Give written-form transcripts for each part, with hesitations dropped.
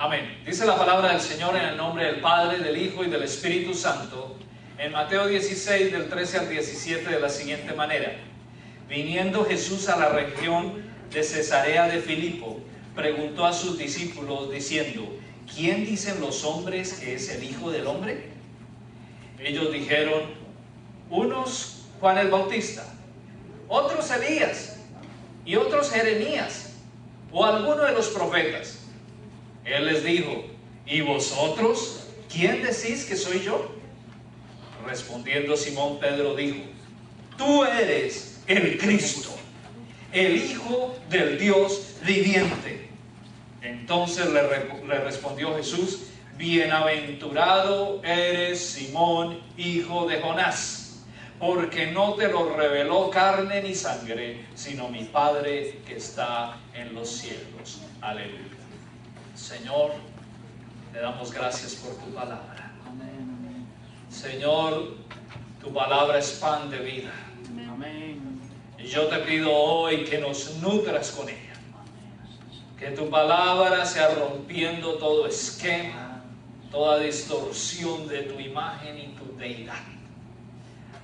Amén. Dice la palabra del Señor en el nombre del Padre, del Hijo y del Espíritu Santo, en Mateo 16, del 13 al 17, de la siguiente manera. Viniendo Jesús a la región de Cesarea de Filipo, preguntó a sus discípulos diciendo: ¿quién dicen los hombres que es el Hijo del Hombre? Ellos dijeron: unos Juan el Bautista, otros Elías, y otros Jeremías, o alguno de los profetas. Él les dijo: ¿y vosotros quién decís que soy yo? Respondiendo Simón Pedro dijo: tú eres el Cristo, el Hijo del Dios viviente. Entonces le respondió Jesús: bienaventurado eres Simón, hijo de Jonás, porque no te lo reveló carne ni sangre, sino mi Padre que está en los cielos. Aleluya. Señor, te damos gracias por tu palabra. Señor, tu palabra es pan de vida. Y yo te pido hoy que nos nutras con ella. Que tu palabra sea rompiendo todo esquema, toda distorsión de tu imagen y tu deidad.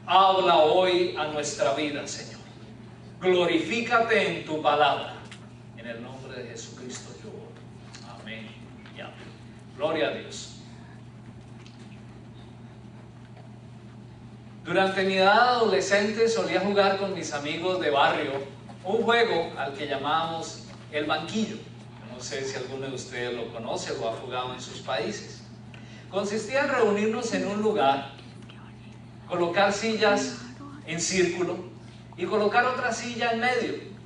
Habla hoy a nuestra vida, Señor. Glorifícate en tu palabra. En el nombre de Jesucristo yo oro. Amén y amén. Gloria a Dios. Durante mi edad adolescente solía jugar con mis amigos de barrio un juego al que llamábamos el banquillo. No sé si alguno de ustedes lo conoce o ha jugado en sus países. Consistía en reunirnos en un lugar, colocar sillas en círculo y colocar otra silla en medio.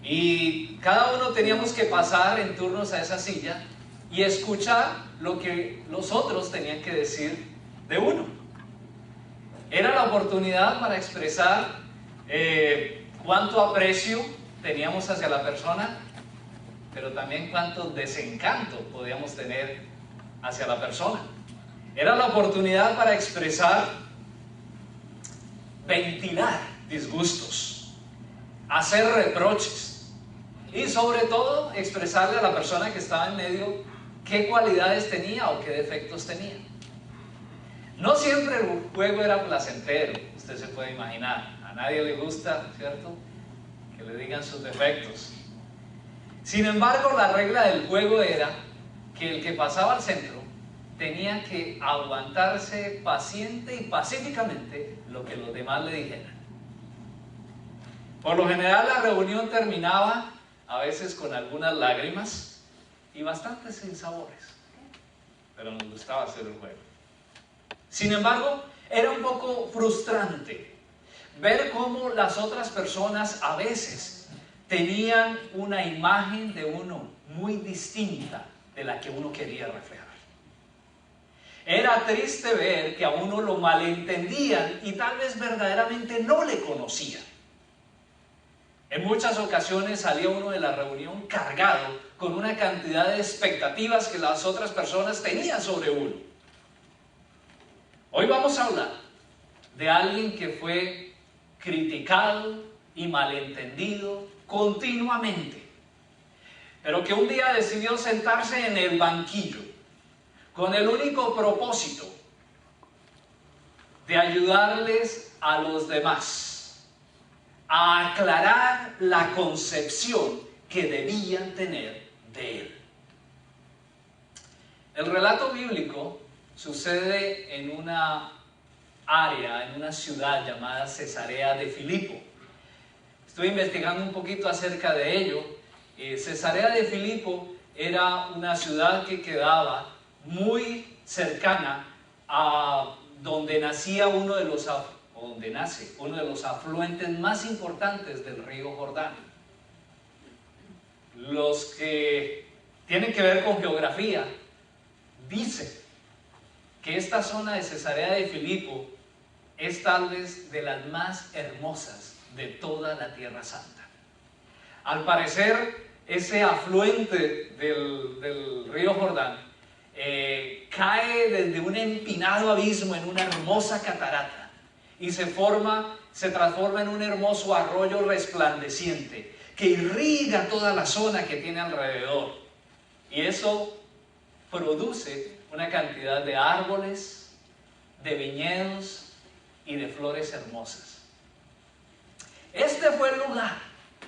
Y cada uno teníamos que pasar en turnos a esa silla y escuchar lo que los otros tenían que decir de uno. Era la oportunidad para expresar cuánto aprecio teníamos hacia la persona, pero también cuánto desencanto podíamos tener hacia la persona. Era la oportunidad para expresar, ventilar disgustos, hacer reproches y sobre todo expresarle a la persona que estaba en medio qué cualidades tenía o qué defectos tenía. No siempre el juego era placentero, usted se puede imaginar. A nadie le gusta, ¿cierto?, que le digan sus defectos. Sin embargo, la regla del juego era que el que pasaba al centro tenía que aguantarse paciente y pacíficamente lo que los demás le dijeran. Por lo general la reunión terminaba a veces con algunas lágrimas y bastantes sinsabores, pero nos gustaba hacer el juego. Sin embargo, era un poco frustrante ver cómo las otras personas a veces tenían una imagen de uno muy distinta de la que uno quería reflejar. Era triste ver que a uno lo malentendían y tal vez verdaderamente no le conocían. En muchas ocasiones salía uno de la reunión cargado con una cantidad de expectativas que las otras personas tenían sobre uno. Hoy vamos a hablar de alguien que fue criticado y malentendido continuamente, pero que un día decidió sentarse en el banquillo con el único propósito de ayudarles a los demás a aclarar la concepción que debían tener de él. El relato bíblico sucede en una área, en una ciudad llamada Cesarea de Filipo. Estuve investigando un poquito acerca de ello. Cesarea de Filipo era una ciudad que quedaba muy cercana a donde nacía donde nace uno de los afluentes más importantes del río Jordán. Los que tienen que ver con geografía dicen que esta zona de Cesarea de Filipo es tal vez de las más hermosas de toda la Tierra Santa. Al parecer, ese afluente del río Jordán cae desde un empinado abismo en una hermosa catarata y se transforma en un hermoso arroyo resplandeciente que irriga toda la zona que tiene alrededor. Y eso produce una cantidad de árboles, de viñedos y de flores hermosas. Este fue el lugar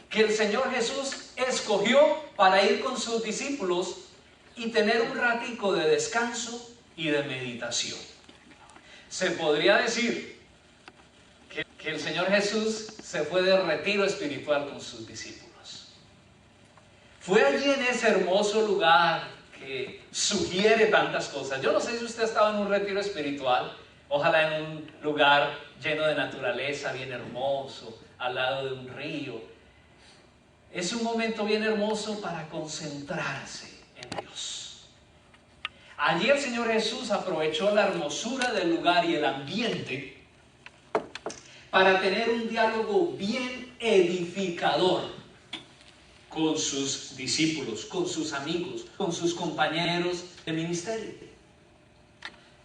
que el Señor Jesús escogió para ir con sus discípulos y tener un ratico de descanso y de meditación. Se podría decir que el Señor Jesús se fue de retiro espiritual con sus discípulos. Fue allí en ese hermoso lugar que sugiere tantas cosas. Yo no sé si usted ha estado en un retiro espiritual, ojalá en un lugar lleno de naturaleza, bien hermoso, al lado de un río. Es un momento bien hermoso para concentrarse en Dios. Allí el Señor Jesús aprovechó la hermosura del lugar y el ambiente para tener un diálogo bien edificador con sus discípulos, con sus amigos, con sus compañeros de ministerio.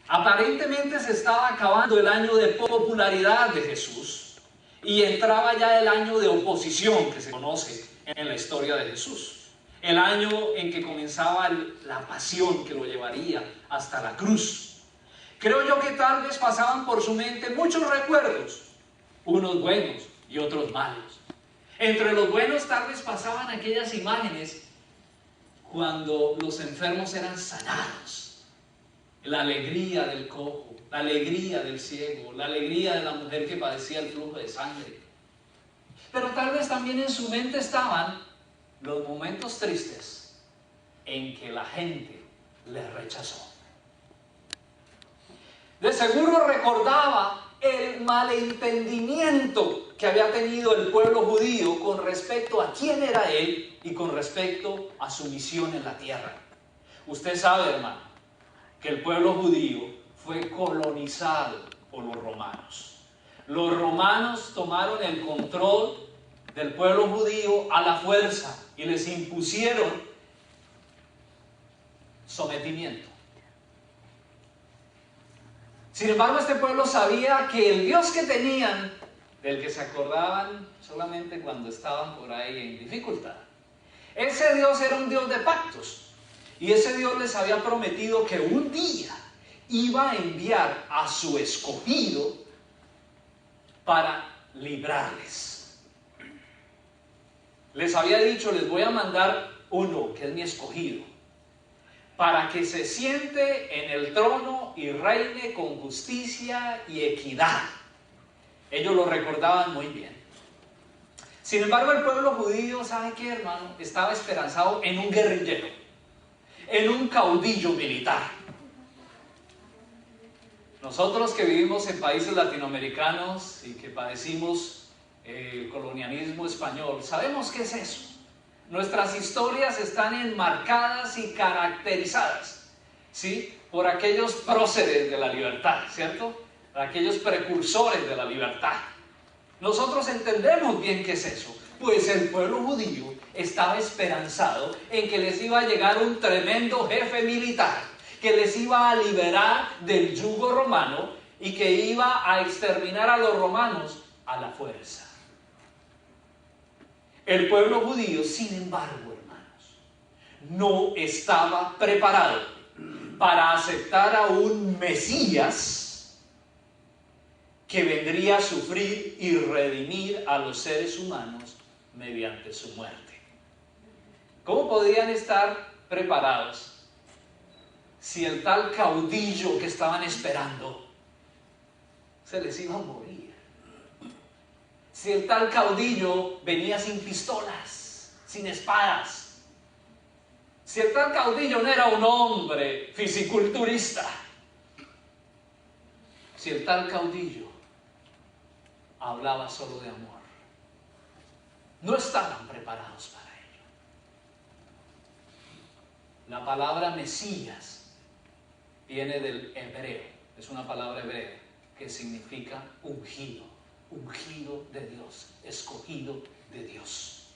Aparentemente se estaba acabando el año de popularidad de Jesús y entraba ya el año de oposición que se conoce en la historia de Jesús. El año en que comenzaba la pasión que lo llevaría hasta la cruz. Creo yo que tal vez pasaban por su mente muchos recuerdos, unos buenos y otros malos. Entre los buenos tal vez pasaban aquellas imágenes cuando los enfermos eran sanados. La alegría del cojo, la alegría del ciego, la alegría de la mujer que padecía el flujo de sangre. Pero tal vez también en su mente estaban los momentos tristes en que la gente le rechazó. De seguro recordaba el malentendimiento que había tenido el pueblo judío con respecto a quién era él y con respecto a su misión en la tierra. Usted sabe, hermano, que el pueblo judío fue colonizado por los romanos. Los romanos tomaron el control del pueblo judío a la fuerza y les impusieron sometimiento. Sin embargo, este pueblo sabía que el Dios que tenían, del que se acordaban solamente cuando estaban por ahí en dificultad, ese Dios era un Dios de pactos. Y ese Dios les había prometido que un día iba a enviar a su escogido para librarles. Les había dicho, les voy a mandar uno que es mi escogido, para que se siente en el trono y reine con justicia y equidad. Ellos lo recordaban muy bien. Sin embargo, el pueblo judío, ¿sabe qué, hermano? Estaba esperanzado en un guerrillero, en un caudillo militar. Nosotros que vivimos en países latinoamericanos y que padecimos el colonialismo español, sabemos qué es eso. Nuestras historias están enmarcadas y caracterizadas, ¿sí?, por aquellos próceres de la libertad, ¿cierto? Por aquellos precursores de la libertad. Nosotros entendemos bien qué es eso. Pues el pueblo judío estaba esperanzado en que les iba a llegar un tremendo jefe militar que les iba a liberar del yugo romano y que iba a exterminar a los romanos a la fuerza. El pueblo judío, sin embargo, hermanos, no estaba preparado para aceptar a un Mesías que vendría a sufrir y redimir a los seres humanos mediante su muerte. ¿Cómo podían estar preparados si el tal caudillo que estaban esperando se les iba a morir? Si el tal caudillo venía sin pistolas, sin espadas. Si el tal caudillo no era un hombre fisiculturista. Si el tal caudillo hablaba solo de amor. No estaban preparados para ello. La palabra Mesías viene del hebreo. Es una palabra hebrea que significa ungido. Ungido de Dios, escogido de Dios.